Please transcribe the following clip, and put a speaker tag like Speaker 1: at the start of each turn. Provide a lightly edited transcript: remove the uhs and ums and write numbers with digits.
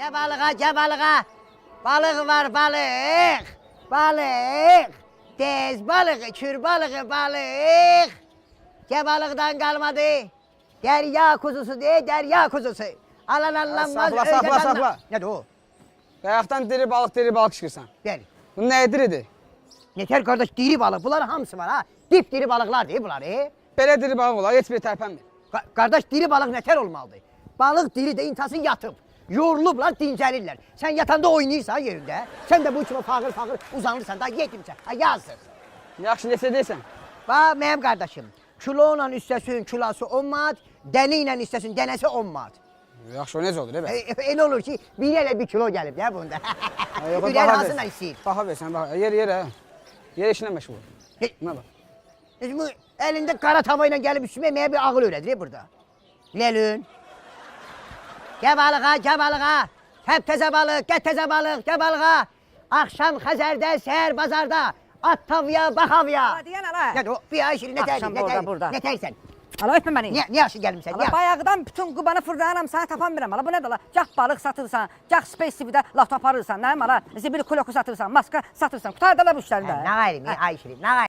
Speaker 1: Gel balığa, gel balığa. Balık var, balık. Balık. Tez balığı, kür balığı, balık. Gel balıktan kalmadı. Derya kuzusu diye derya kuzusu. Alan allanmaz.
Speaker 2: Sakla.
Speaker 1: Nedir o?
Speaker 2: Qayaqdan diri balıq çıxırsan.
Speaker 1: Gel.
Speaker 2: Bu nə diridir?
Speaker 1: Yeter kardeş, diri balık. Bunların hamısı var ha. Dip diri balıklar değil bunlar.
Speaker 2: Belə diri balıq olar, heç bir tərpənmir.
Speaker 1: Kardeş diri balık neter olmalıdır. Balık diri de intası yatıp. Yorulublar, dincəlirlər. Sen yatanda oynayırsan yerinde. Sen de bu içime fağır uzanırsan da yetimsən. Ha yazsın.
Speaker 2: Yaxşı, neçə deyirsən?
Speaker 1: Bax mənim qardaşım. Kiloyla istəsin kilosu 10 manat, dəni ilə istəsin dənəsi 10 manat.
Speaker 2: Yaxşı, o necə olur, bə?
Speaker 1: Elə olur ki, biri elə 1 kilo gəlib ya bunda.
Speaker 2: Yox,
Speaker 1: Ürək hansından istəyir?
Speaker 2: Baxa versən, baxa. Yer. Yer işinə məşğul ol. Buna bax.
Speaker 1: Bu elində qara tava ilə gəlib üstümə yeməyə bir ağıl öyrədir burada. Lelün. Gəl balığa, gəl balığa. Həp təzə balıq, gəl təzə balıq, gəl balığa. Axşam Xəzərdə, səhər bazarda. At tavya, bax avya.
Speaker 3: Ala deyən ala.
Speaker 1: Gəl o, bir ay şirin
Speaker 3: Axşam burada.
Speaker 1: nətərsən?
Speaker 3: Ala öpmə məni.
Speaker 1: Niyə aşı gəlmişsən?
Speaker 3: Ala bayaqdan bütün qubanı fırdayanam, səni tapan biləm. Ala bu nədir ala? Gah balıq satırsan, gah Space TV-də laf aparırsan. Nəyim ala? Zibil kuloku satırsan, maska satırsan. Qutardala bu işləri də.
Speaker 1: Nə qayrim, ay şirin, nə qayrim?